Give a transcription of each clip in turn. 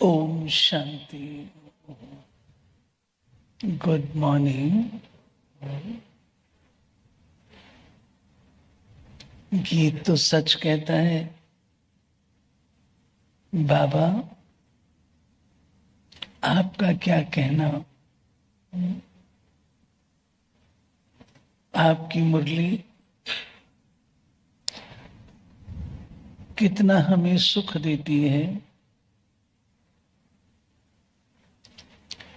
Om Shanti. Good morning. गीत तो सच कहता है, बाबा आपका क्या कहना। आपकी मुरली कितना हमें सुख देती है,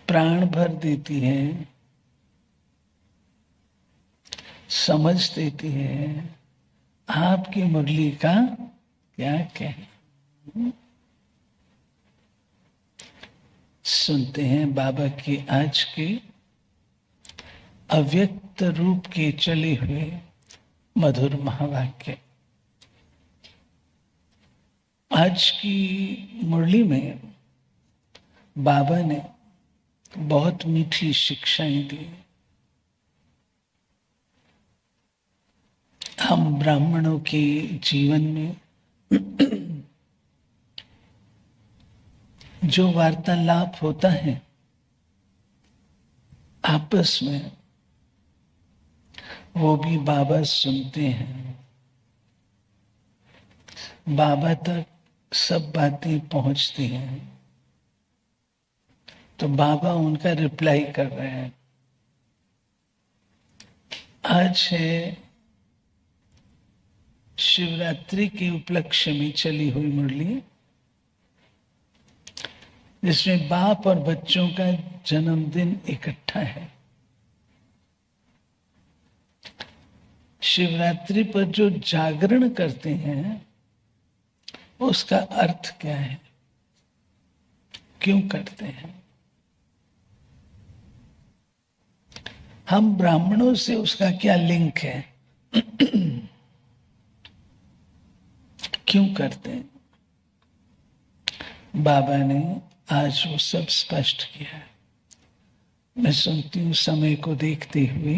प्राण भर देती है, समझ देती है। आपकी मुरली का क्या कहना। सुनते हैं बाबा की आज के अव्यक्त रूप के चले हुए मधुर महावाक्य। आज की मुरली में बाबा ने बहुत मीठी शिक्षाएं दी। हम ब्राह्मणों के जीवन में जो वार्तालाप होता है आपस में, वो भी बाबा सुनते हैं। बाबा तक सब बातें पहुंचती हैं तो बाबा उनका रिप्लाई कर रहे हैं। आज है शिवरात्रि के उपलक्ष्य में चली हुई मुरली, जिसमें बाप और बच्चों का जन्मदिन इकट्ठा है। शिवरात्रि पर जो जागरण करते हैं उसका अर्थ क्या है, क्यों करते हैं। हम ब्राह्मणों से उसका क्या लिंक है, क्यों करते हैं। बाबा ने आज वो सब स्पष्ट किया है। मैं सुनती हूँ समय को देखते हुए,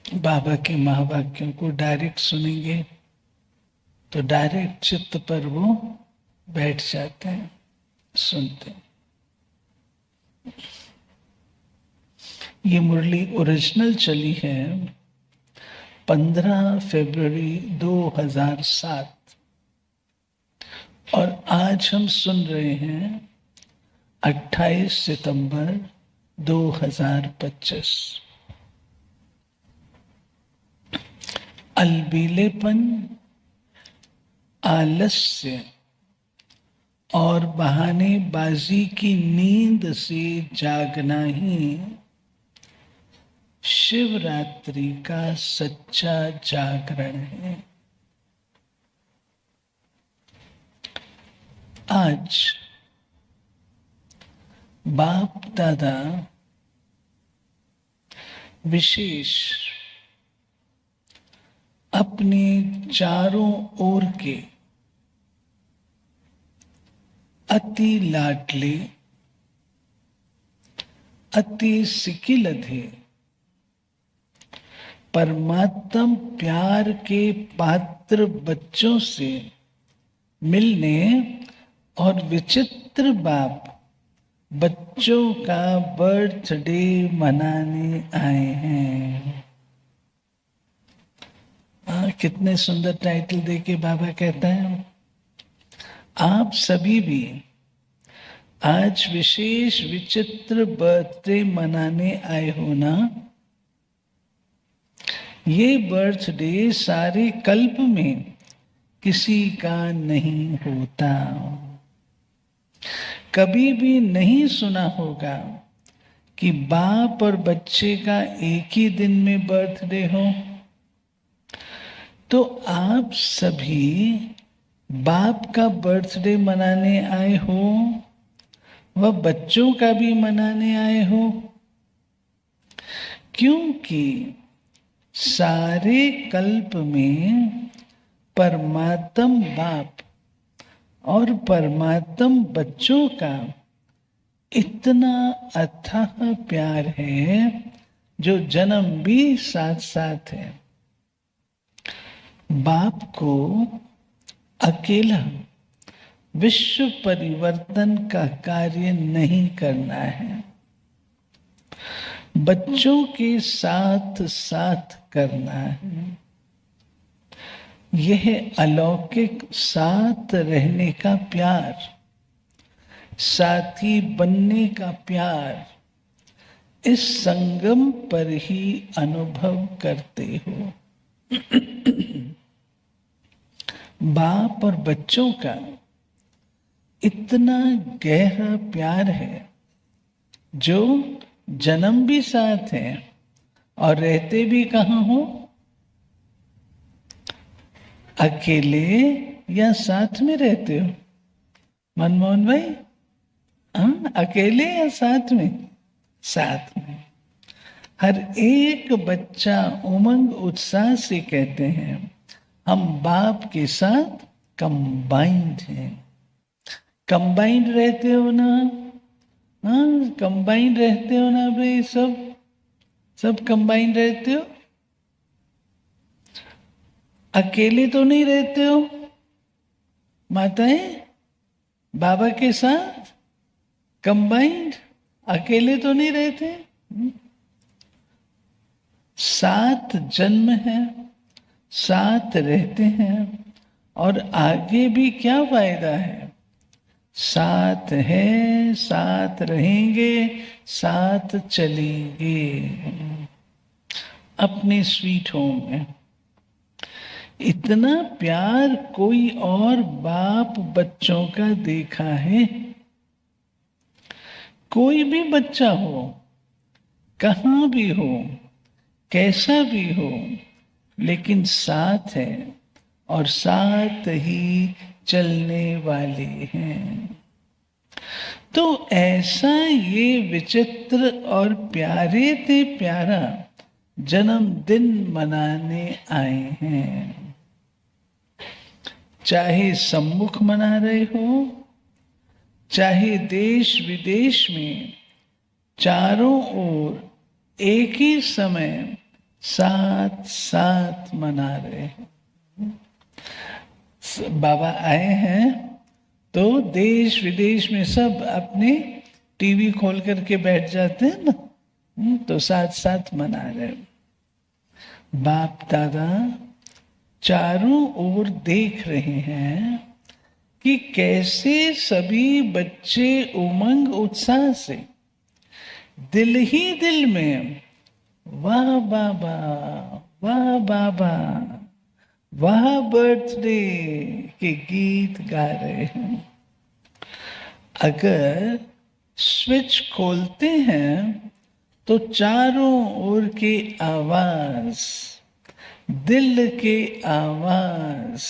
बाबा के महावाक्यों को डायरेक्ट सुनेंगे तो डायरेक्ट चित्त पर वो बैठ जाते हैं, सुनते हैं। ये मुरली ओरिजिनल चली है 15 फरवरी 2007 और आज हम सुन रहे हैं 28 सितंबर 2025। अलबेलेपन, आलस्य और बहानेबाजी की नींद से जागना ही शिवरात्रि का सच्चा जागरण है। आज बाप दादा विशेष अपने चारों ओर के अति लाडले, अति सिकिलधे परमात्म प्यार के पात्र बच्चों से मिलने और विचित्र बाप बच्चों का बर्थडे मनाने आए हैं। कितने सुंदर टाइटल देके बाबा कहता है, आप सभी भी आज विशेष विचित्र बर्थडे मनाने आए हो ना। ये बर्थडे सारे कल्प में किसी का नहीं होता। कभी भी नहीं सुना होगा कि बाप और बच्चे का एक ही दिन में बर्थडे हो। तो आप सभी बाप का बर्थडे मनाने आए हो, वह बच्चों का भी मनाने आए हो, क्योंकि सारे कल्प में परमात्म बाप और परमात्म बच्चों का इतना अथाह प्यार है जो जन्म भी साथ साथ है। बाप को अकेला विश्व परिवर्तन का कार्य नहीं करना है, बच्चों के साथ साथ करना है। यह अलौकिक साथ रहने का प्यार, साथी बनने का प्यार, इस संगम पर ही अनुभव करते हो। बाप और बच्चों का इतना गहरा प्यार है, जो जन्म भी साथ है और रहते भी कहाँ हो, अकेले या साथ में रहते हो मनमोहन भाई? हाँ, अकेले या साथ में? साथ में। हर एक बच्चा उमंग उत्साह से कहते हैं, हम बाप के साथ कंबाइंड हैं। कंबाइंड रहते हो ना? हाँ, कंबाइंड रहते हो ना भाई? सब कंबाइंड रहते हो? अकेले तो नहीं रहते हो माताएं? बाबा के साथ कंबाइंड, अकेले तो नहीं रहते? साथ जन्म है, साथ रहते हैं, और आगे भी क्या फायदा है? साथ है, साथ रहेंगे, साथ चलेंगे अपने स्वीट होम में। इतना प्यार कोई और बाप बच्चों का देखा है? कोई भी बच्चा हो, कहाँ भी हो, कैसा भी हो, लेकिन साथ है और साथ ही चलने वाले हैं। तो ऐसा ये विचित्र और प्यारे ते प्यारा जन्मदिन मनाने आए हैं। चाहे सम्मुख मना रहे हो, चाहे देश विदेश में, चारों ओर एक ही समय साथ साथ मना रहे हैं। बाबा आए हैं तो देश विदेश में सब अपने टीवी खोल करके बैठ जाते हैं ना, तो साथ साथ मना रहे। बाप दादा चारों ओर देख रहे हैं कि कैसे सभी बच्चे उमंग उत्साह से दिल ही दिल में वाह बाबा, वाह बाबा, वाह बर्थडे के गीत गा रहे हैं। अगर स्विच खोलते हैं तो चारों ओर की आवाज, दिल के आवाज,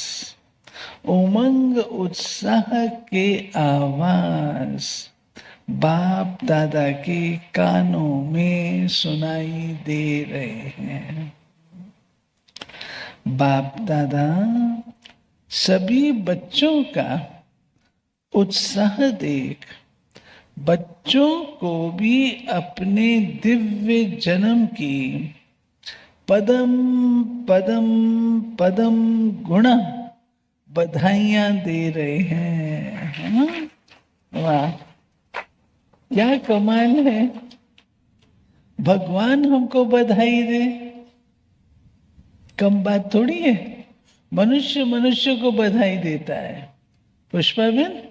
उमंग उत्साह के आवाज बाप दादा के कानों में सुनाई दे रहे हैं। बाप दादा सभी बच्चों का उत्साह देख बच्चों को भी अपने दिव्य जन्म की पदम पदम पदम गुणा बधाइयां दे रहे हैं। वाह, क्या कमाल है! भगवान हमको बधाई दे, कम बात थोड़ी है। मनुष्य मनुष्य को बधाई देता है। पुष्पा बहन,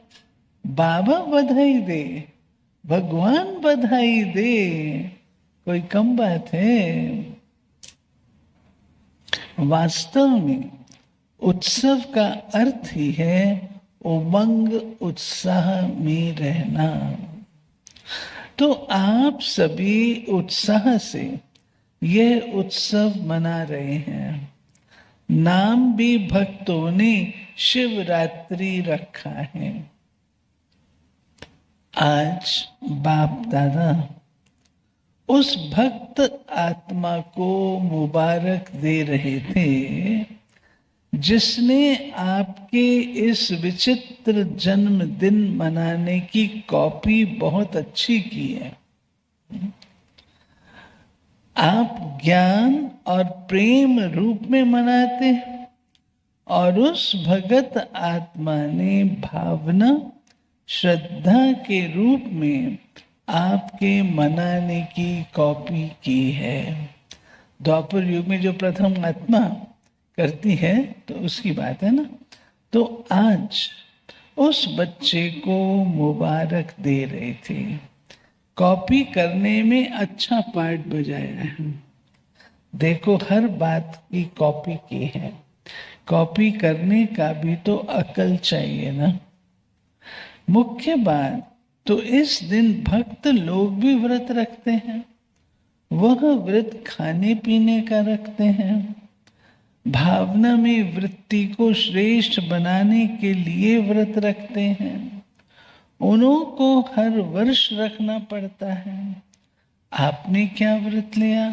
बाबा बधाई दे, भगवान बधाई दे, कोई कम बात है? वास्तव में उत्सव का अर्थ ही है उमंग उत्साह में रहना। तो आप सभी उत्साह से यह उत्सव मना रहे हैं। नाम भी भक्तों ने शिवरात्रि रखा है। आज बाप दादा उस भक्त आत्मा को मुबारक दे रहे थे जिसने आपके इस विचित्र जन्मदिन मनाने की कॉपी बहुत अच्छी की है। आप ज्ञान और प्रेम रूप में मनाते हैं और उस भगत आत्मा ने भावना श्रद्धा के रूप में आपके मनाने की कॉपी की है। द्वापर युग में जो प्रथम आत्मा करती है तो उसकी बात है ना। तो आज उस बच्चे को मुबारक दे रहे थे, कॉपी करने में अच्छा पार्ट बजाया है। देखो हर बात की कॉपी की है, कॉपी करने का भी तो अकल चाहिए ना। मुख्य बात तो इस दिन भक्त लोग भी व्रत रखते हैं, वह व्रत खाने पीने का रखते हैं, भावना में वृत्ति को श्रेष्ठ बनाने के लिए व्रत रखते हैं। उन्हों को हर वर्ष रखना पड़ता है। आपने क्या व्रत लिया?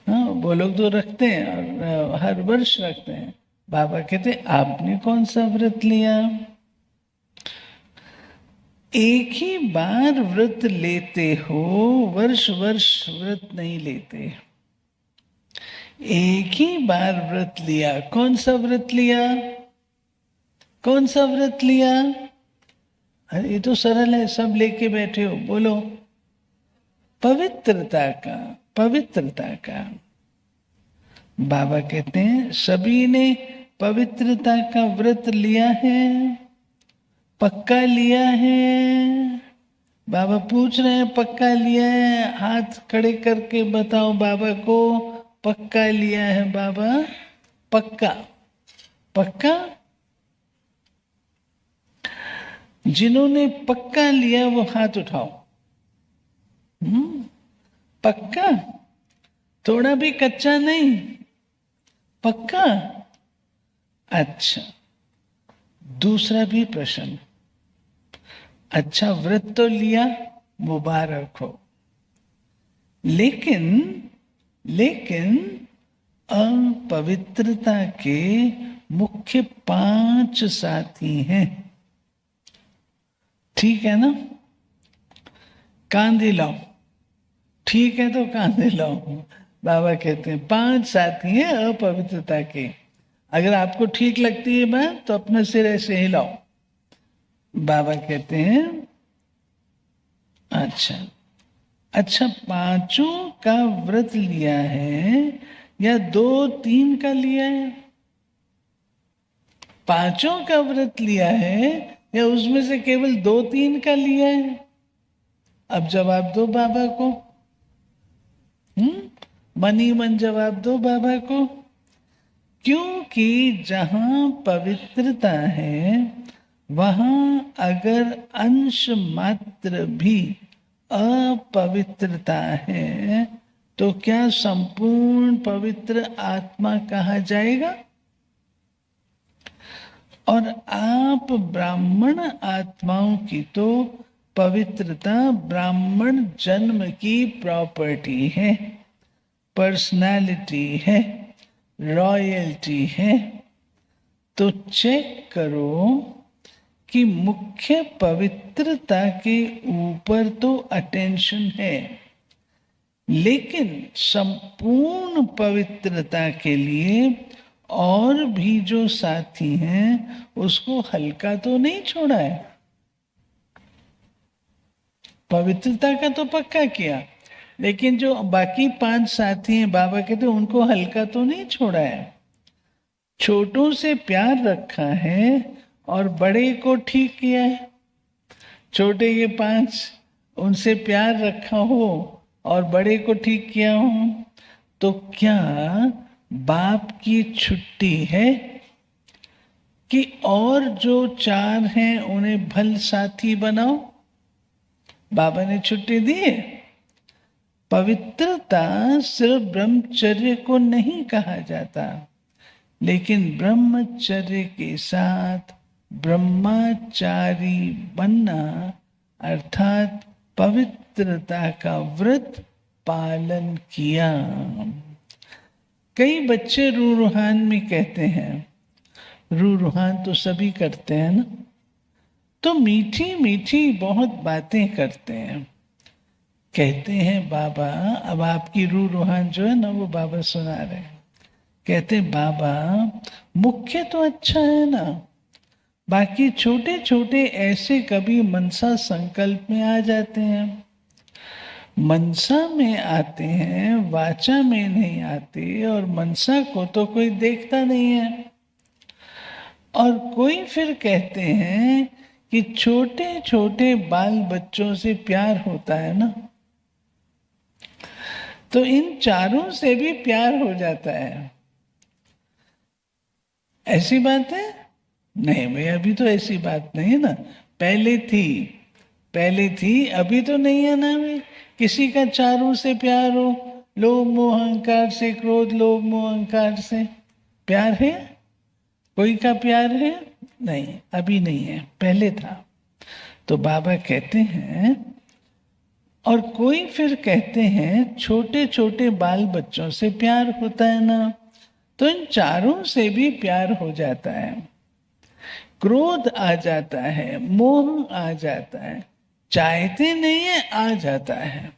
हाँ, वो लोग तो रखते हैं और हर वर्ष रखते हैं। बाबा कहते आपने कौन सा व्रत लिया? एक ही बार व्रत लेते हो, वर्ष वर्ष व्रत नहीं लेते। एक ही बार व्रत लिया। कौन सा व्रत लिया? कौन सा व्रत लिया? अरे ये तो सरल है, सब लेके बैठे हो, बोलो। पवित्रता का, पवित्रता का। बाबा कहते हैं सभी ने पवित्रता का व्रत लिया है, पक्का लिया है। बाबा पूछ रहे हैं पक्का लिया है? हाथ खड़े करके बताओ बाबा को, पक्का लिया है बाबा? पक्का, पक्का। जिन्होंने पक्का लिया वो हाथ उठाओ। पक्का, थोड़ा भी कच्चा नहीं, पक्का। अच्छा, दूसरा भी प्रश्न। अच्छा, व्रत तो लिया, मुबारक हो, लेकिन अपवित्रता के मुख्य 5 साथी हैं। ठीक है ना? कांधे लाओ। ठीक है तो कांधे लाओ। बाबा कहते हैं 5 साथी हैं अपवित्रता के। अगर आपको ठीक लगती है बात तो अपने सिर ऐसे हिलाओ। बाबा कहते हैं अच्छा 5 का व्रत लिया है या 2-3 का लिया है? 5 का व्रत लिया है या उसमें से केवल 2-3 का लिया है? अब जवाब दो बाबा को। मन ही मन जवाब दो बाबा को। क्योंकि जहां पवित्रता है वहां अगर अंश मात्र भी अपवित्रता है तो क्या संपूर्ण पवित्र आत्मा कहा जाएगा? और आप ब्राह्मण आत्माओं की तो पवित्रता ब्राह्मण जन्म की प्रॉपर्टी है, पर्सनालिटी है, रॉयल्टी है। तो चेक करो कि मुख्य पवित्रता के ऊपर तो अटेंशन है, लेकिन संपूर्ण पवित्रता के लिए और भी जो साथी हैं उसको हल्का तो नहीं छोड़ा है। पवित्रता का तो पक्का किया, लेकिन जो बाकी 5 साथी हैं बाबा कहते हैं उनको हल्का तो नहीं छोड़ा है। छोटों से प्यार रखा है और बड़े को ठीक किया है। छोटे ये 5 उनसे प्यार रखा हो और बड़े को ठीक किया हो, तो क्या बाप की छुट्टी है कि और जो 4 हैं उन्हें भल साथी बनाओ? बाबा ने छुट्टी दी है। पवित्रता सिर्फ ब्रह्मचर्य को नहीं कहा जाता, लेकिन ब्रह्मचर्य के साथ ब्रह्मचारी बनना अर्थात पवित्रता का व्रत पालन किया। कई बच्चे रूहान में कहते हैं, रूहान तो सभी करते हैं ना, तो मीठी मीठी बहुत बातें करते हैं। कहते हैं बाबा, अब आपकी रूहान जो है ना वो बाबा सुना रहे हैं, कहते बाबा मुख्य तो अच्छा है ना, बाकी छोटे छोटे ऐसे कभी मनसा संकल्प में आ जाते हैं, मनसा में आते हैं, वाचा में नहीं आते, और मनसा को तो कोई देखता नहीं है। और कोई फिर कहते हैं कि छोटे छोटे बाल बच्चों से प्यार होता है ना, तो इन चारों से भी प्यार हो जाता है। ऐसी बात है? नहीं भाई, अभी तो ऐसी बात नहीं है ना, पहले थी, अभी तो नहीं है ना भाई। किसी का चारों से प्यार हो, लोभ मोह अहंकार से, क्रोध लोभ मोह अहंकार से प्यार है? कोई का प्यार है? नहीं, अभी नहीं है, पहले था। तो बाबा कहते हैं, और कोई फिर कहते हैं छोटे छोटे बाल बच्चों से प्यार होता है ना, तो इन चारों से भी प्यार हो जाता है। क्रोध आ जाता है, मोह आ जाता है, चाहते नहीं है, आ जाता है।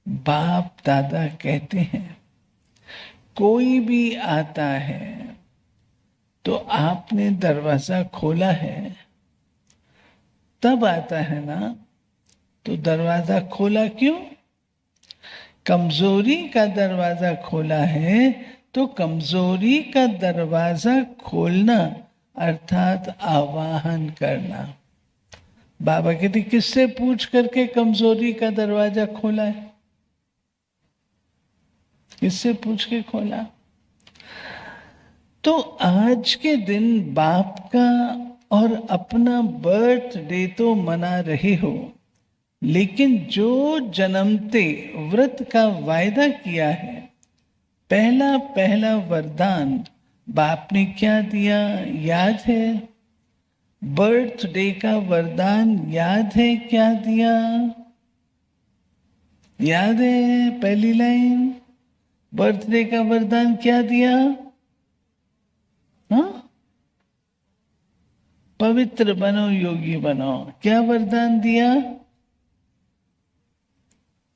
बाप दादा कहते हैं कोई भी आता है तो आपने दरवाजा खोला है तब आता है ना, तो दरवाजा खोला क्यों? कमजोरी का दरवाजा खोला है, तो कमजोरी का दरवाजा खोलना अर्थात आवाहन करना। बाबा कहते किससे पूछ करके कमजोरी का दरवाजा खोला है? किससे पूछ के खोला? तो आज के दिन बाप का और अपना बर्थडे तो मना रहे हो, लेकिन जो जन्मते व्रत का वायदा किया है, पहला पहला वरदान बाप ने क्या दिया याद है? बर्थडे का वरदान याद है? क्या दिया याद है? पहली लाइन बर्थडे का वरदान क्या दिया? हाँ, पवित्र बनो, योगी बनो। क्या वरदान दिया?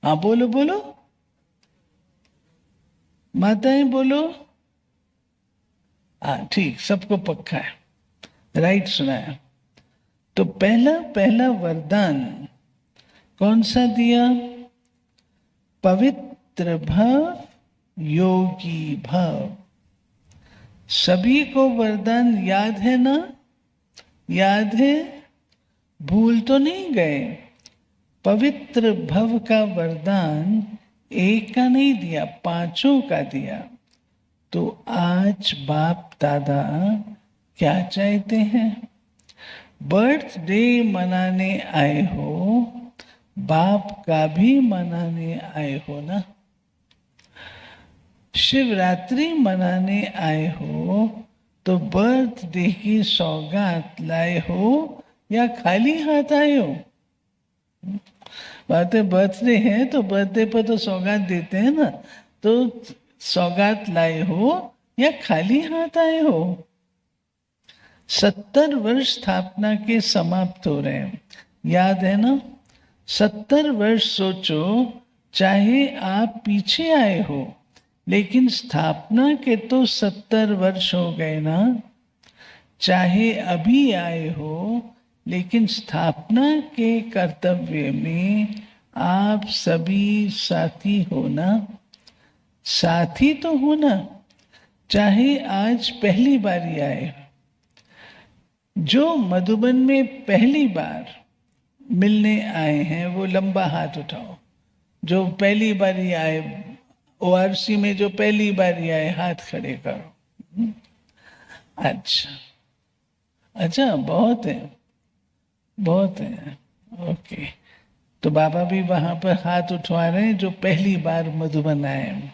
हाँ बोलो बोलो, माताएं बोलो। हाँ ठीक, सबको पक्का है, राइट सुनाया। तो पहला पहला वरदान कौन सा दिया? पवित्र भव, योगी भव। सभी को वरदान याद है ना? याद है? भूल तो नहीं गए? पवित्र भव का वरदान एक का नहीं दिया, पांचों का दिया। तो आज बाप दादा क्या चाहते हैं? बर्थडे मनाने आए हो, बाप का भी मनाने आए हो ना। शिवरात्रि मनाने आए हो तो बर्थडे की सौगात लाए हो या खाली हाथ आए हो? बात है बर्थडे है तो बर्थडे पर तो सौगात देते हैं ना, तो सौगात लाए हो या खाली हाथ आए हो? 70 वर्ष स्थापना के समाप्त हो रहे हैं, याद है ना? 70 वर्ष सोचो, चाहे आप पीछे आए हो, लेकिन स्थापना के तो 70 वर्ष हो गए ना। चाहे अभी आए हो, लेकिन स्थापना के कर्तव्य में आप सभी साथी हो ना। साथी तो हो ना, चाहे आज पहली बार आए। जो मधुबन में पहली बार मिलने आए हैं वो लंबा हाथ उठाओ। जो पहली बार आए, ओआरसी में जो पहली बार आए, हाथ खड़े करो। अच्छा अच्छा, बहुत है, बहुत है। ओके, तो बाबा भी वहां पर हाथ उठवा रहे हैं जो पहली बार मधुबन आए।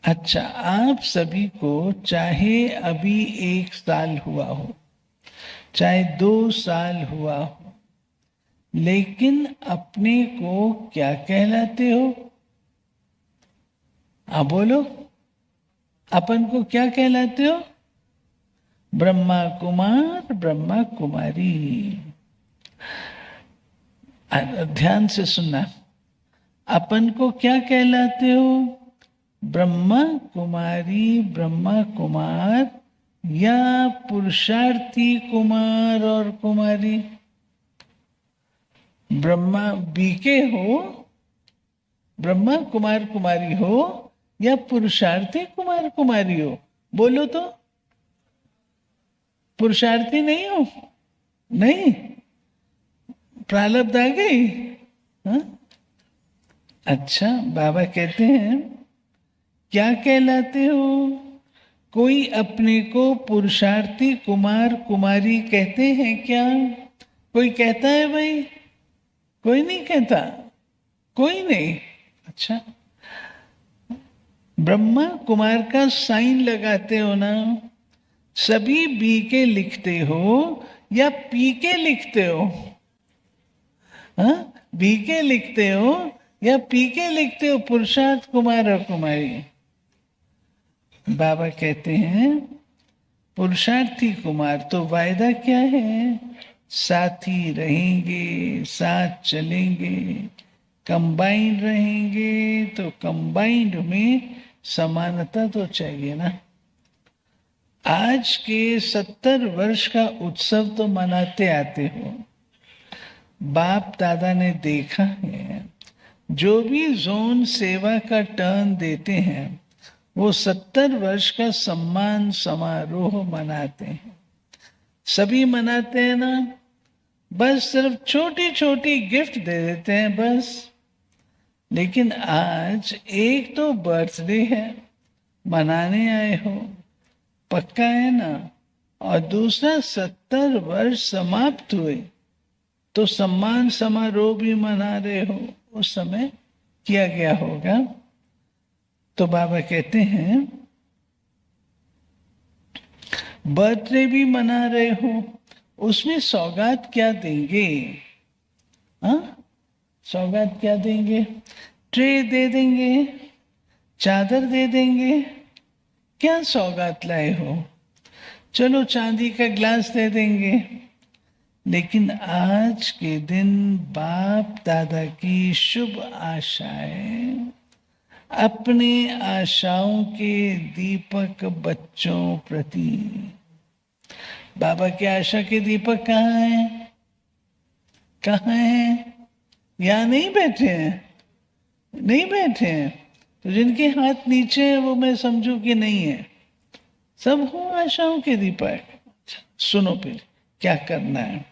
अच्छा, आप सभी को चाहे अभी 1 साल हुआ हो, चाहे 2 साल हुआ हो, लेकिन अपने को क्या कहलाते हो? आप बोलो, अपन को क्या कहलाते हो? ब्रह्मा कुमार, ब्रह्मा कुमारी। ध्यान से सुनना, अपन को क्या कहलाते हो? ब्रह्मा कुमारी, ब्रह्मा कुमार या पुरुषार्थी कुमार और कुमारी? ब्रह्मा बीके हो, ब्रह्मा कुमार कुमारी हो या पुरुषार्थी कुमार कुमारी हो? बोलो तो। पुरुषार्थी नहीं हो? नहीं, प्रारब्ध आ गई। हाँ? अच्छा, बाबा कहते हैं क्या कहलाते हो? कोई अपने को पुरुषार्थी कुमार कुमारी कहते हैं क्या? कोई कहता है भाई? कोई नहीं कहता, कोई नहीं। अच्छा, ब्रह्मा कुमार का साइन लगाते हो ना? सभी बी के लिखते हो या पी के लिखते हो? हाँ, बी के लिखते हो या पी के लिखते हो? पुरुषार्थ कुमार और कुमारी। बाबा कहते हैं पुरुषार्थी कुमार तो वायदा क्या है? साथी रहेंगे, साथ चलेंगे, कंबाइंड रहेंगे। तो कंबाइंड में समानता तो चाहिए ना। आज के 70 वर्ष का उत्सव तो मनाते आते हो। बाप दादा ने देखा है, जो भी जोन सेवा का टर्न देते हैं वो 70 वर्ष का सम्मान समारोह मनाते हैं। सभी मनाते हैं ना? बस सिर्फ छोटी छोटी गिफ्ट दे देते हैं बस। लेकिन आज एक तो बर्थडे है, मनाने आए हो, पक्का है ना? और दूसरा 70 वर्ष समाप्त हुए तो सम्मान समारोह भी मना रहे हो, उस समय किया गया होगा। तो बाबा कहते हैं बर्थडे भी मना रहे हो, उसमें सौगात क्या देंगे? हाँ, सौगात क्या देंगे? ट्रे दे देंगे, चादर दे देंगे, क्या सौगात लाए हो? चलो चांदी का ग्लास दे देंगे। लेकिन आज के दिन बाप दादा की शुभ आशाएं अपने आशाओं के दीपक बच्चों प्रति। बाबा के आशा के दीपक कहाँ हैं? कहाँ हैं? यहाँ नहीं बैठे हैं, नहीं बैठे हैं। तो जिनके हाथ नीचे हैं वो मैं समझू कि नहीं है। सब हो आशाओं के दीपक। सुनो फिर क्या करना है।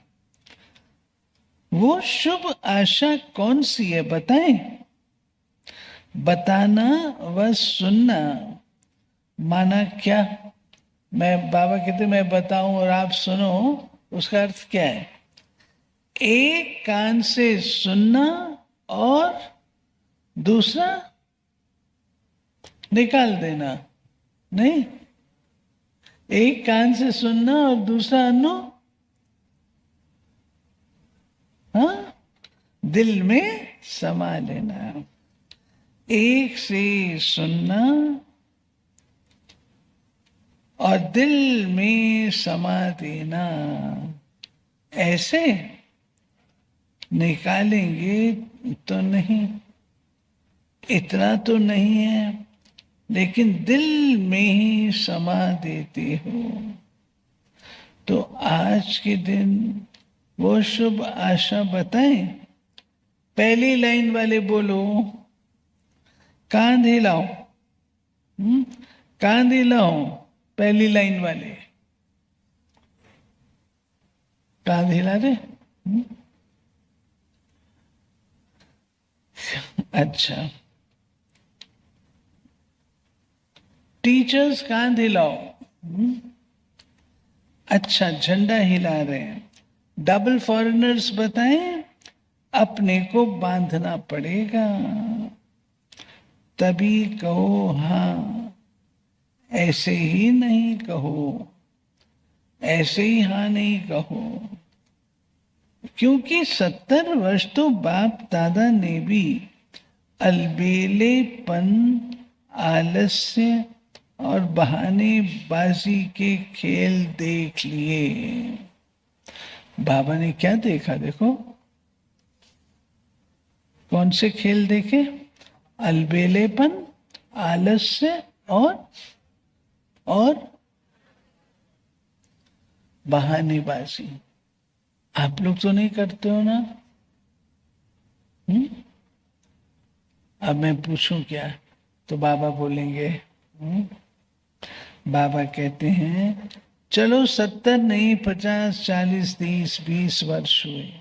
वो शुभ आशा कौन सी है बताएं? बताना व सुनना माना क्या? मैं बाबा कहते मैं बताऊं और आप सुनो, उसका अर्थ क्या है? एक कान से सुनना और दूसरा निकाल देना। नहीं, एक कान से सुनना और दूसरा अन्नो, हाँ, दिल में समा लेना। एक से सुनना और दिल में समा देना। ऐसे निकालेंगे तो नहीं, इतना तो नहीं है, लेकिन दिल में ही समा देते हो। तो आज के दिन वो शुभ आशा बताएं। पहली लाइन वाले बोलो, कांध हिलाओ, कांध हिलाओ। पहली लाइन वाले कांध हिला रहे? अच्छा, टीचर्स कांध हिलाओ। अच्छा, झंडा हिला रहे हैं। डबल फॉरेनर्स बताएं, अपने को बांधना पड़ेगा तभी कहो हाँ, ऐसे ही नहीं कहो, ऐसे ही हाँ नहीं कहो। क्योंकि 70 वर्ष तो बाप दादा ने भी अलबेलेपन, आलस्य और बहानेबाजी के खेल देख लिए। बाबा ने क्या देखा? देखो, कौन से खेल देखे? अलबेलेपन, आलस्य और बहानेबाजी। आप लोग तो नहीं करते हो ना? अब मैं पूछूं क्या तो बाबा बोलेंगे। बाबा कहते हैं चलो 70 नहीं 50 40 30 20 वर्ष हुए,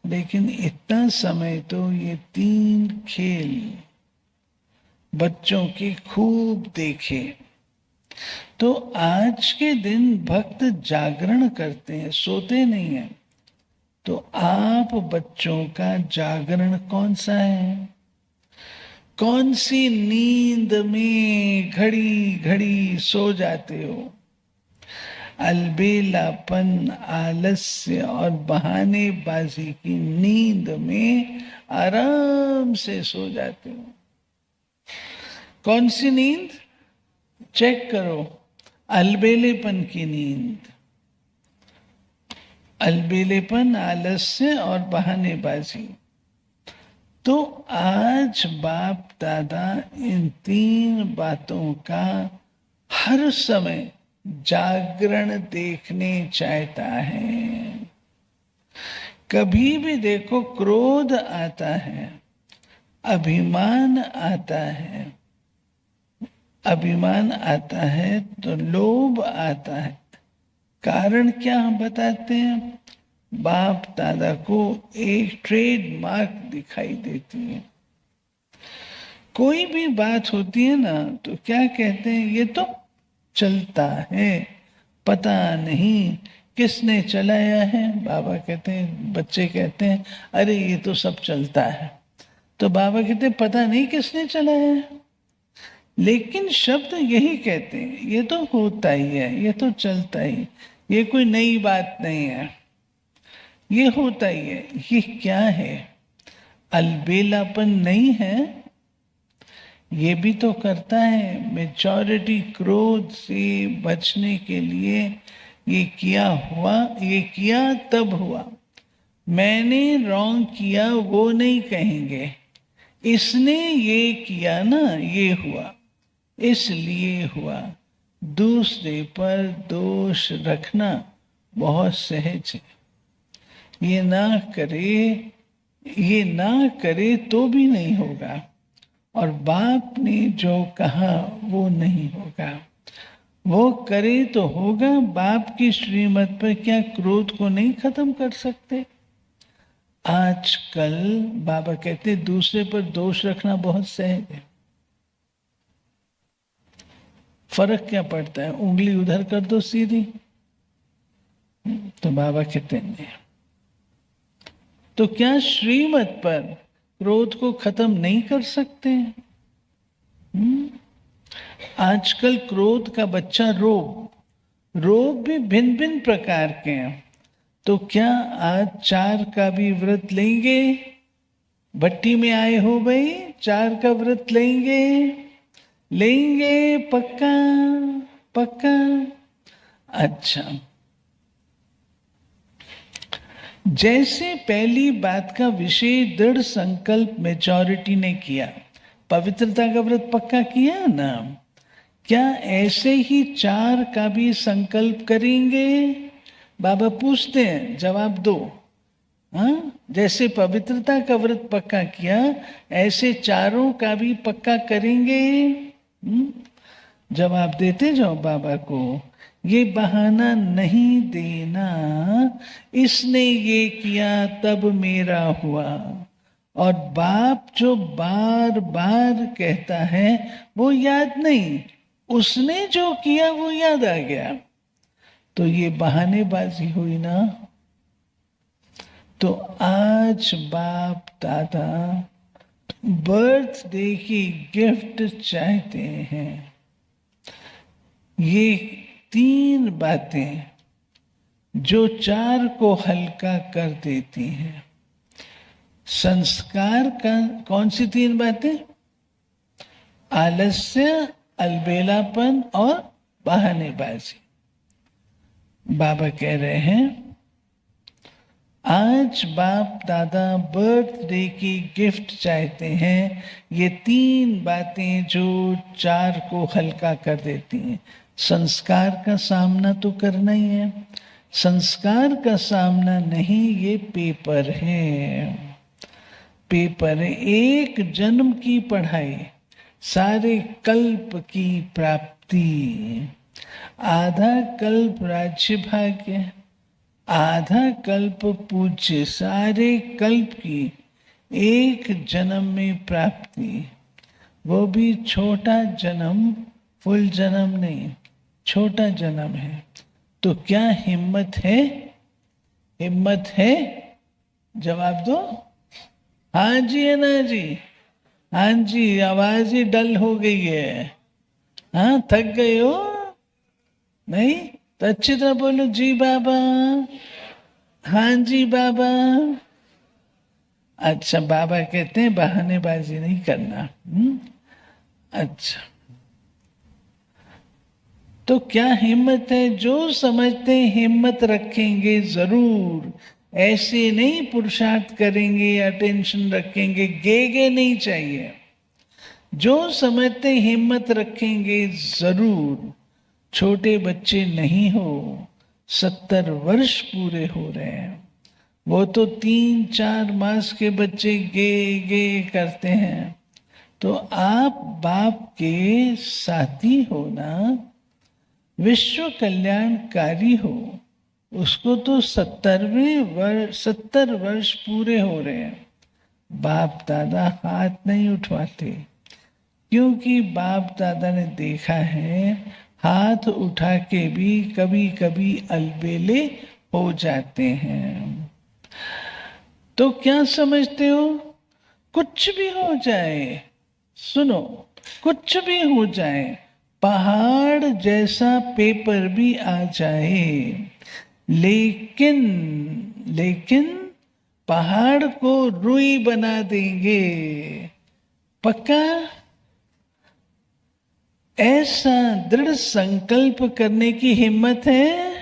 लेकिन इतना समय तो ये 3 खेल बच्चों के खूब देखे। तो आज के दिन भक्त जागरण करते हैं, सोते नहीं हैं। तो आप बच्चों का जागरण कौन सा है? कौन सी नींद में घड़ी घड़ी सो जाते हो? अलबेलापन, आलस्य और बहानेबाजी की नींद में आराम से सो जाते हो। कौन सी नींद? चेक करो। अलबेलेपन की नींद, अलबेलेपन, आलस्य और बहानेबाजी। तो आज बाप दादा इन 3 बातों का हर समय जागरण देखने चाहता है। कभी भी देखो क्रोध आता है, अभिमान आता है, अभिमान आता है तो लोभ आता है। कारण क्या हम बताते हैं? बाप दादा को एक ट्रेड मार्क दिखाई देती है। कोई भी बात होती है ना तो क्या कहते हैं? ये तो चलता है, पता नहीं किसने चलाया है। बाबा कहते हैं, बच्चे कहते हैं अरे ये तो सब चलता है। तो बाबा कहते हैं पता नहीं किसने चलाया है, लेकिन शब्द यही कहते हैं ये तो होता ही है, ये तो चलता ही, ये कोई नई बात नहीं है, ये होता ही है। ये क्या है? अलबेलापन नहीं है? ये भी तो करता है। मेचॉरिटी क्रोध से बचने के लिए ये किया हुआ, ये किया तब हुआ। मैंने रॉन्ग किया वो नहीं कहेंगे, इसने ये किया ना ये हुआ, इसलिए हुआ। दूसरे पर दोष रखना बहुत सहज है। ये ना करे तो भी नहीं होगा, और बाप ने जो कहा वो नहीं होगा। वो करे तो होगा। बाप की श्रीमत पर क्या क्रोध को नहीं खत्म कर सकते? आजकल बाबा कहते दूसरे पर दोष रखना बहुत सहज है। फर्क क्या पड़ता है? उंगली उधर कर दो सीधी, तो बाबा कहते नहीं। तो क्या श्रीमत पर क्रोध को खत्म नहीं कर सकते? आजकल क्रोध का बच्चा रोग भी भिन्न भिन्न प्रकार के हैं। तो क्या आज 4 का भी व्रत लेंगे? भट्टी में आए हो भाई, 4 का व्रत लेंगे पक्का पक्का? अच्छा, जैसे पहली बात का विशेष दृढ़ संकल्प मेजॉरिटी ने किया, पवित्रता का व्रत पक्का किया ना, क्या ऐसे ही 4 का भी संकल्प करेंगे? बाबा पूछते हैं, जवाब दो। हाँ, जैसे पवित्रता का व्रत पक्का किया, ऐसे 4 का भी पक्का करेंगे? जवाब देते जाओ बाबा को। ये बहाना नहीं देना, इसने ये किया तब मेरा हुआ। और बाप जो बार बार कहता है वो याद नहीं, उसने जो किया वो याद आ गया। तो ये बहानेबाजी हुई ना। तो आज बाप दादा बर्थडे की गिफ्ट चाहते हैं। ये 3 बातें जो 4 को हल्का कर देती हैं। संस्कार का कौन सी 3 बातें? आलस्य, अलबेलापन और बहानेबाजी। बाबा कह रहे हैं आज बाप दादा बर्थडे की गिफ्ट चाहते हैं। ये 3 बातें जो 4 को हल्का कर देती हैं। संस्कार का सामना तो करना ही है, संस्कार का सामना नहीं, ये पेपर है। पेपर है, एक जन्म की पढ़ाई, सारे कल्प की प्राप्ति। आधा कल्प राज्य भाग्य, आधा कल्प पूज्य, सारे कल्प की एक जन्म में प्राप्ति। वो भी छोटा जन्म, फुल जन्म नहीं, छोटा जन्म है। तो क्या हिम्मत है? हिम्मत है? जवाब दो। हाँ जी है ना जी? हाँ जी, आवाज ही डल हो गई है। हाँ, थक गए हो? नहीं तो अच्छी तरह बोलो, जी बाबा। हाँ जी बाबा। अच्छा, बाबा कहते हैं बहानेबाजी नहीं करना। अच्छा, तो क्या हिम्मत है? जो समझते हैं हिम्मत रखेंगे जरूर, ऐसे नहीं पुरुषार्थ करेंगे, अटेंशन रखेंगे, गेगे नहीं चाहिए। जो समझते हिम्मत रखेंगे जरूर। छोटे बच्चे नहीं हो, 70 वर्ष पूरे हो रहे हैं। वो तो 3-4 मास के बच्चे गे गे करते हैं। तो आप बाप के साथी हो ना, विश्व कल्याणकारी हो। उसको तो 70 वर्ष पूरे हो रहे हैं। बाप दादा हाथ नहीं उठवाते, क्योंकि बाप दादा ने देखा है हाथ उठा के भी कभी कभी अलबेले हो जाते हैं। तो क्या समझते हो? कुछ भी हो जाए, सुनो, कुछ भी हो जाए, पहाड़ जैसा पेपर भी आ जाए, लेकिन पहाड़ को रुई बना देंगे। पक्का? ऐसा दृढ़ संकल्प करने की हिम्मत है?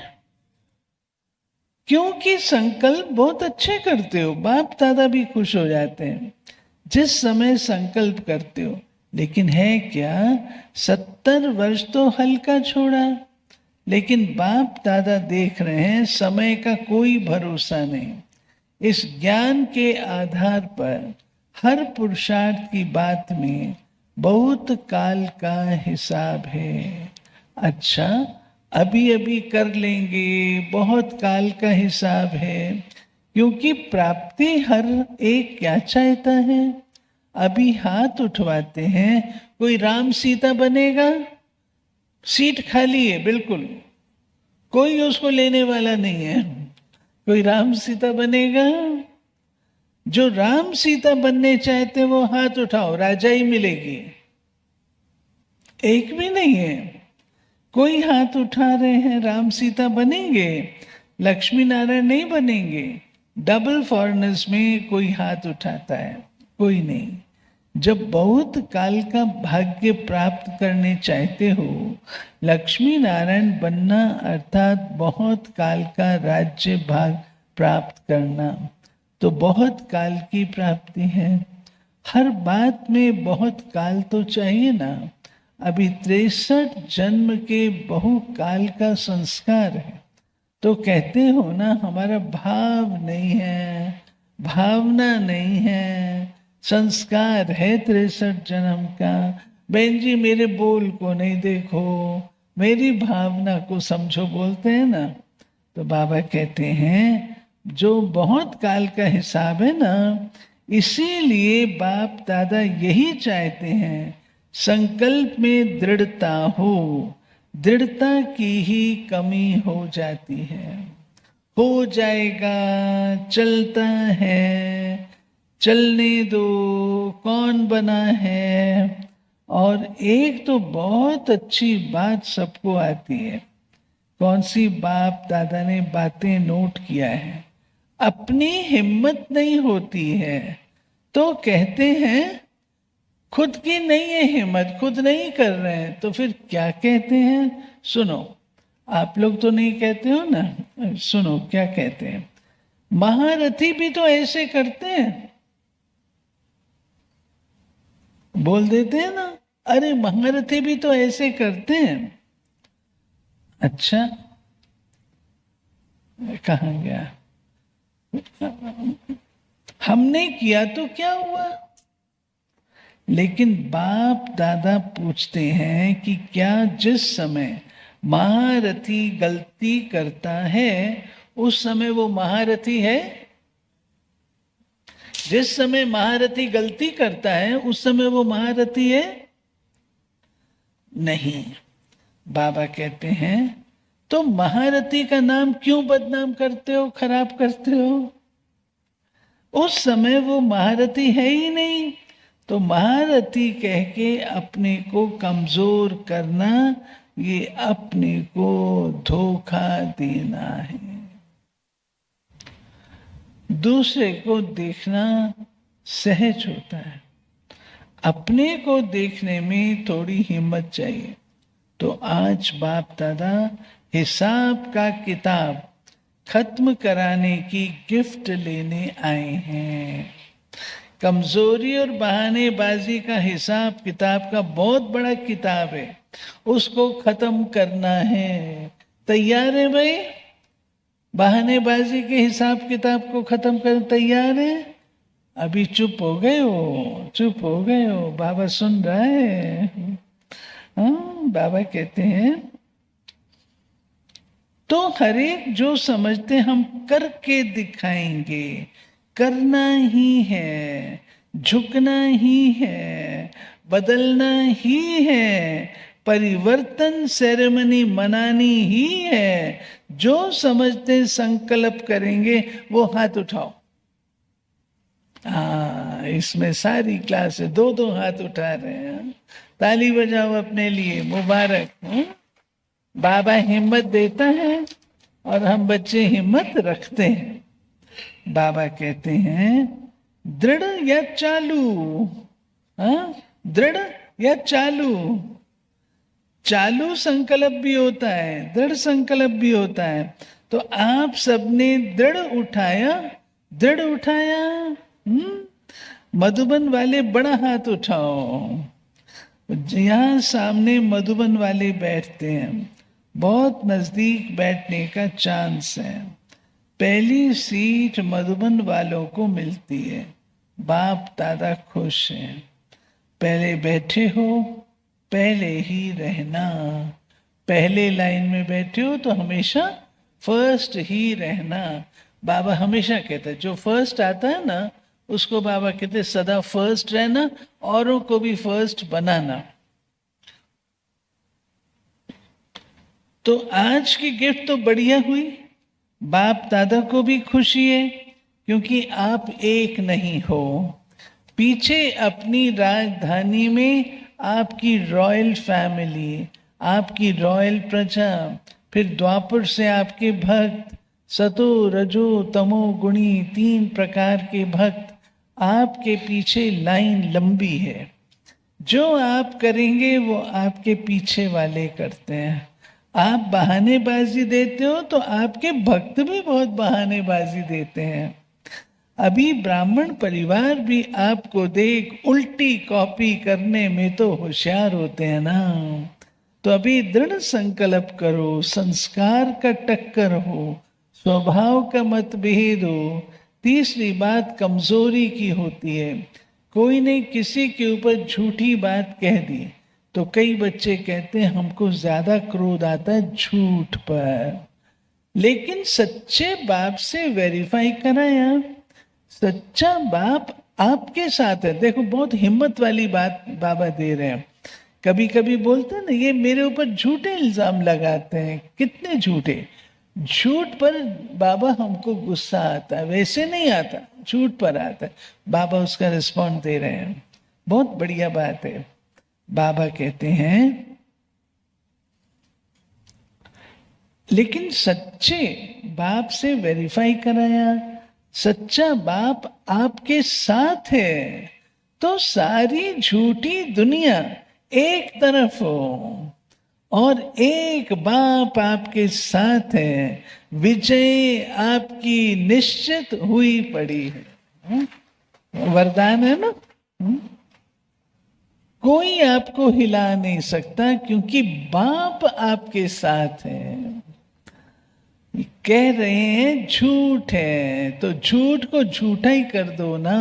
क्योंकि संकल्प बहुत अच्छे करते हो, बाप दादा भी खुश हो जाते हैं जिस समय संकल्प करते हो। लेकिन है क्या, 70 वर्ष तो हल्का छोड़ा, लेकिन बाप दादा देख रहे हैं समय का कोई भरोसा नहीं। इस ज्ञान के आधार पर हर पुरुषार्थ की बात में बहुत काल का हिसाब है। अच्छा, अभी अभी कर लेंगे, बहुत काल का हिसाब है, क्योंकि प्राप्ति हर एक क्या चाहता है? अभी हाथ उठवाते हैं, कोई राम सीता बनेगा? सीट खाली है, बिल्कुल कोई उसको लेने वाला नहीं है। कोई राम सीता बनेगा? जो राम सीता बनने चाहते वो हाथ उठाओ, राजा ही मिलेगी। एक भी नहीं है। कोई हाथ उठा रहे हैं, राम सीता बनेंगे, लक्ष्मी नारायण नहीं बनेंगे। डबल फॉरनेस में कोई हाथ उठाता है? कोई नहीं। जब बहुत काल का भाग्य प्राप्त करने चाहते हो, लक्ष्मी नारायण बनना अर्थात बहुत काल का राज्य भाग प्राप्त करना, तो बहुत काल की प्राप्ति है। हर बात में बहुत काल तो चाहिए ना। अभी 63 जन्म के बहुकाल का संस्कार है। तो कहते हो ना, हमारा भाव नहीं है, भावना नहीं है, संस्कार है 63 जन्म का। बहन जी, मेरे बोल को नहीं देखो, मेरी भावना को समझो, बोलते हैं ना। तो बाबा कहते हैं जो बहुत काल का हिसाब है ना, इसीलिए बाप दादा यही चाहते हैं संकल्प में दृढ़ता हो। दृढ़ता की ही कमी हो जाती है। हो जाएगा, चलता है, चलने दो, कौन बना है। और एक तो बहुत अच्छी बात सबको आती है। कौन सी? बाप दादा ने बातें नोट किया है। अपनी हिम्मत नहीं होती है तो कहते हैं खुद की नहीं है हिम्मत, खुद नहीं कर रहे हैं, तो फिर क्या कहते हैं? सुनो, आप लोग तो नहीं कहते हो ना, सुनो क्या कहते हैं। महारथी भी तो ऐसे करते हैं, बोल देते हैं ना, अरे महारथी भी तो ऐसे करते हैं। अच्छा, कहाँ गया, हमने किया तो क्या हुआ। लेकिन बाप दादा पूछते हैं कि क्या जिस समय महारथी गलती करता है उस समय वो महारथी है? जिस समय महारथी गलती करता है उस समय वो महारथी है? नहीं। बाबा कहते हैं तो महारथी का नाम क्यों बदनाम करते हो, खराब करते हो? उस समय वो महारथी है ही नहीं, तो महारथी कह के अपने को कमजोर करना, ये अपने को धोखा देना है। दूसरे को देखना सहज होता है, अपने को देखने में थोड़ी हिम्मत चाहिए। तो आज बाप दादा हिसाब का किताब खत्म कराने की गिफ्ट लेने आए हैं। कमजोरी और बहानेबाजी का हिसाब किताब का बहुत बड़ा किताब है, उसको खत्म करना है। तैयार है भाई? बहानेबाजी के हिसाब किताब को खत्म कर तैयार है? अभी चुप हो गए हो, चुप हो गए हो, बाबा सुन रहा है। हाँ, बाबा कहते हैं तो हर एक जो समझते हम करके दिखाएंगे, करना ही है, झुकना ही है, बदलना ही है, परिवर्तन सेरेमनी मनानी ही है। जो समझते संकल्प करेंगे वो हाथ उठाओ। इसमें सारी क्लास दो दो हाथ उठा रहे हैं, ताली बजाओ अपने लिए, मुबारक। बाबा हिम्मत देता है और हम बच्चे हिम्मत रखते हैं। बाबा कहते हैं दृढ़ या चालू, दृढ़ या चालू। चालू संकल्प भी होता है, दृढ़ संकल्प भी होता है। तो आप सबने दृढ़ उठाया, दृढ़ उठाया। मधुबन वाले बड़ा हाथ उठाओ। यहां सामने मधुबन वाले बैठते हैं, बहुत नजदीक बैठने का चांस है। पहली सीट मधुबन वालों को मिलती है। बाप दादा खुश हैं। पहले बैठे हो, पहले ही रहना। पहले लाइन में बैठे हो तो हमेशा फर्स्ट ही रहना। बाबा हमेशा कहते हैं जो फर्स्ट आता है ना उसको बाबा कहते हैं सदा फर्स्ट रहना, औरों को भी फर्स्ट बनाना। तो आज की गिफ्ट तो बढ़िया हुई, बाप दादा को भी खुशी है क्योंकि आप एक नहीं हो। पीछे अपनी राजधानी में आपकी रॉयल फैमिली, आपकी रॉयल प्रजा, फिर द्वापर से आपके भक्त, सतो रजो तमो गुणी 3 प्रकार के भक्त, आपके पीछे लाइन लंबी है। जो आप करेंगे वो आपके पीछे वाले करते हैं। आप बहानेबाजी देते हो तो आपके भक्त भी बहुत बहानेबाजी देते हैं। अभी ब्राह्मण परिवार भी आपको देख उल्टी कॉपी करने में तो होशियार होते हैं ना। तो अभी दृढ़ संकल्प करो, संस्कार का टक्कर हो, स्वभाव का मतभेद हो। तीसरी बात कमजोरी की होती है। कोई ने किसी के ऊपर झूठी बात कह दी तो कई बच्चे कहते हैं हमको ज्यादा क्रोध आता है झूठ पर, लेकिन सच्चे बाप से वेरीफाई कराया। सच्चा बाप आपके साथ है। देखो बहुत हिम्मत वाली बात बाबा दे रहे हैं। कभी कभी बोलते हैं ना ये मेरे ऊपर झूठे इल्जाम लगाते हैं, कितने झूठे। झूठ पर बाबा हमको गुस्सा आता है, वैसे नहीं आता, झूठ पर आता है। बाबा उसका रिस्पॉन्ड दे रहे हैं, बहुत बढ़िया बात है। बाबा कहते हैं लेकिन सच्चे बाप से वेरीफाई कराया, सच्चा बाप आपके साथ है तो सारी झूठी दुनिया एक तरफ हो और एक बाप आपके साथ है, विजय आपकी निश्चित हुई पड़ी है। वरदान है ना। कोई आपको हिला नहीं सकता क्योंकि बाप आपके साथ है। कह रहे हैं झूठ है, तो झूठ को झूठा ही कर दो ना।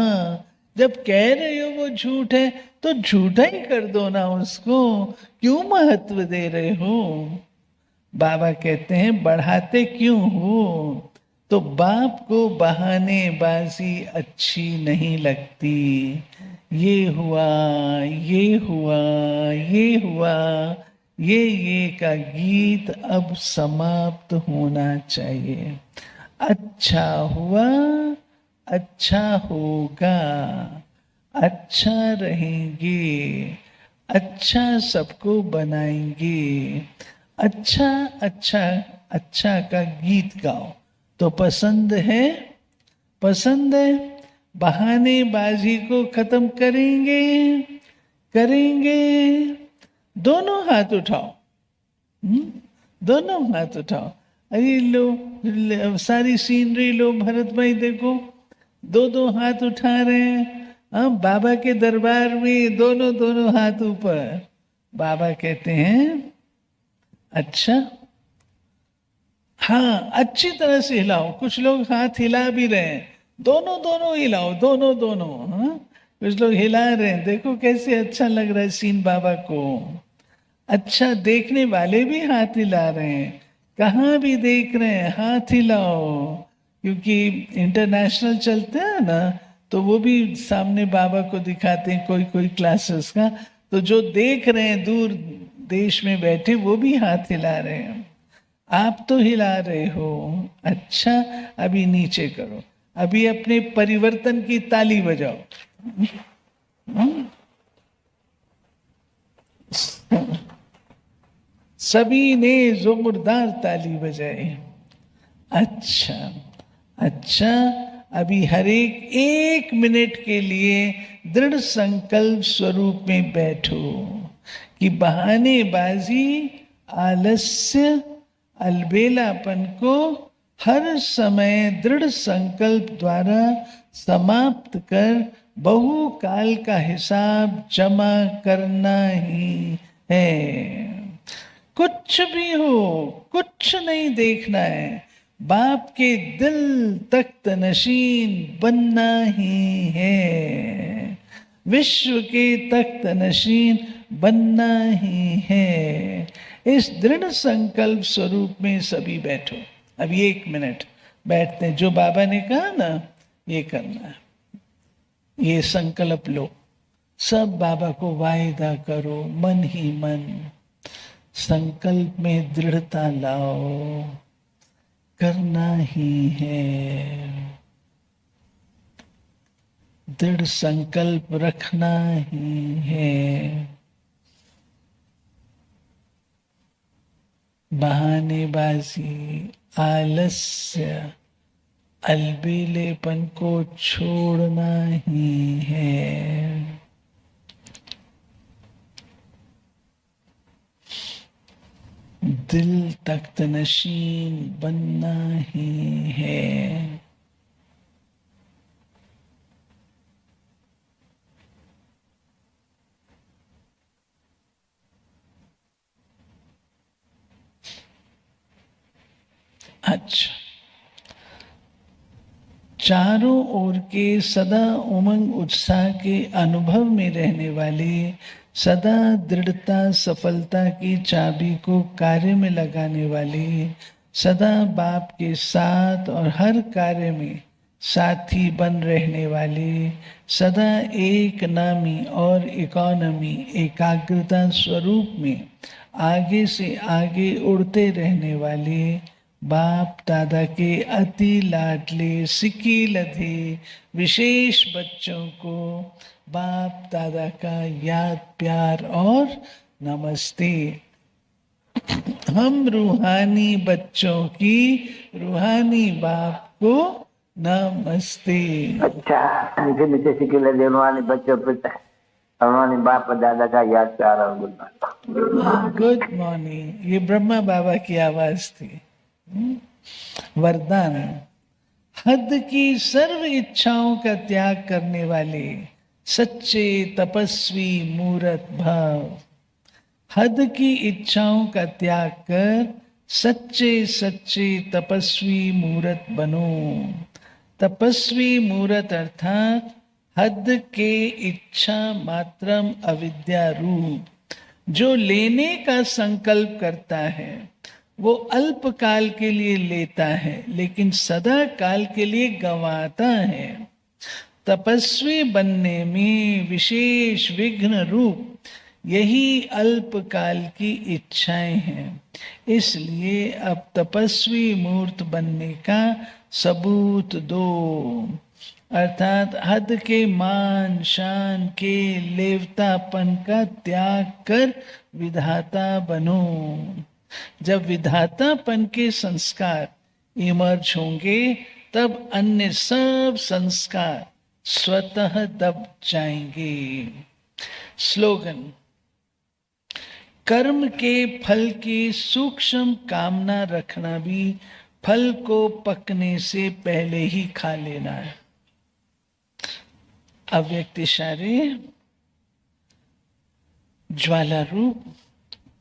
जब कह रहे हो वो झूठ है तो झूठा ही कर दो ना उसको, क्यों महत्व दे रहे हो। बाबा कहते हैं बढ़ाते क्यों हो। तो बाप को बहानेबाजी अच्छी नहीं लगती। ये हुआ, ये हुआ, ये हुआ, ये का गीत अब समाप्त होना चाहिए। अच्छा हुआ, अच्छा होगा, अच्छा रहेंगे, अच्छा सबको बनाएंगे। अच्छा अच्छा अच्छा का गीत गाओ तो पसंद है, पसंद है। बहानेबाजी को खत्म करेंगे, करेंगे। दोनों हाथ उठाओ, दोनों हाथ उठाओ। अरे लो सारी सीनरी लो, भरत भाई देखो, दो दो हाथ उठा रहे हैं। बाबा के दरबार में दोनों दोनों हाथ ऊपर। बाबा कहते हैं अच्छा, हाँ अच्छी तरह से हिलाओ। कुछ लोग हाथ हिला भी रहे हैं, दोनों दोनों हिलाओ, दोनों दोनों। हाँ कुछ लोग हिला रहे हैं, देखो कैसे अच्छा लग रहा है सीन बाबा को। अच्छा देखने वाले भी हाथ हिला रहे हैं, कहाँ भी देख रहे हैं हाथ हिलाओ। क्योंकि इंटरनेशनल चलते हैं ना, तो वो भी सामने बाबा को दिखाते हैं कोई कोई क्लासेस का। तो जो देख रहे हैं दूर देश में बैठे वो भी हाथ हिला रहे हैं। आप तो हिला रहे हो। अच्छा अभी नीचे करो, अभी अपने परिवर्तन की ताली बजाओ। सभी ने जोरदार ताली बजाई। अच्छा अच्छा, अभी हर एक मिनट के लिए दृढ़ संकल्प स्वरूप में बैठो कि बहानेबाजी, आलस्य, अलबेलापन को हर समय दृढ़ संकल्प द्वारा समाप्त कर बहुकाल का हिसाब जमा करना ही है। कुछ भी हो, कुछ नहीं देखना है, बाप के दिल तख्त नशीन बनना ही है। विश्व के तख्त नशीन बनना ही है। इस दृढ़ संकल्प स्वरूप में सभी बैठो। अभी 1 मिनट बैठते हैं। जो बाबा ने कहा ना ये करना है, ये संकल्प लो। सब बाबा को वायदा करो, मन ही मन संकल्प में दृढ़ता लाओ, करना ही है। दृढ़ संकल्प रखना ही है। बहानेबाजी, आलस्य, अलबेलेपन को छोड़ना ही है। दिल तख्त नशीन बनना ही है। अच्छा, चारों ओर के सदा उमंग उत्साह के अनुभव में रहने वाले, सदा दृढ़ता सफलता की चाबी को कार्य में लगाने वाले, सदा बाप के साथ और हर कार्य में साथी बन रहने वाले, सदा एक नामी और इकोनॉमी एकाग्रता स्वरूप में आगे से आगे उड़ते रहने वाले, बाप दादा के अति लाडले सिक्की लधे विशेष बच्चों को बाप दादा का याद प्यार और नमस्ते। हम रूहानी बच्चों की रूहानी बाप को नमस्ते। अच्छा, मीठे मीठे सिक्के लगे रूहानी बच्चों पे हमारे बाप दादा का याद से आ रहा हूँ। Good morning. ये ब्रह्मा बाबा की आवाज थी। वरदान। हद की सर्व इच्छाओं का त्याग करने वाले सच्चे तपस्वी मूरत भाव। हद की इच्छाओं का त्याग कर सच्चे सच्चे तपस्वी मूरत बनो। तपस्वी मूरत अर्थात हद के इच्छा मात्रम अविद्या रूप। जो लेने का संकल्प करता है वो अल्प काल के लिए लेता है लेकिन सदा काल के लिए गंवाता है। तपस्वी बनने में विशेष विघ्न रूप यही अल्प काल की इच्छाएं हैं। इसलिए अब तपस्वी मूर्त बनने का सबूत दो। अर्थात हद के मान शान के लेवतापन का त्याग कर विधाता बनो। जब विधातापन के संस्कार इमर्ज होंगे तब अन्य सब संस्कार स्वतः दब जाएंगे। स्लोगन। कर्म के फल की सूक्ष्म कामना रखना भी फल को पकने से पहले ही खा लेना है। अव्यक्त इशारे। ज्वाला रूप।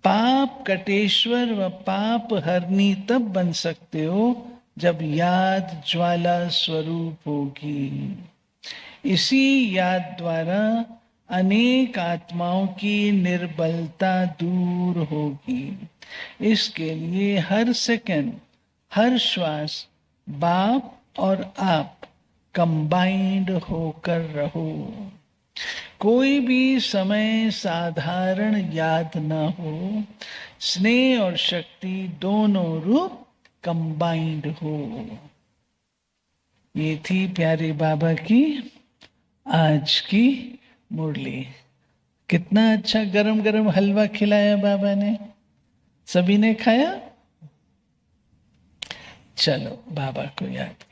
पाप कटेश्वर व पाप हरनी तब बन सकते हो जब याद ज्वाला स्वरूप होगी। इसी याद द्वारा अनेक आत्माओं की निर्बलता दूर होगी। इसके लिए हर सेकंड हर श्वास बाप और आप कंबाइंड होकर रहो। कोई भी समय साधारण याद न हो। स्नेह और शक्ति दोनों रूप कंबाइंड हो। ये थी प्यारे बाबा की आज की मुरली। कितना अच्छा गरम गरम हलवा खिलाया बाबा ने। सभी ने खाया। चलो बाबा को याद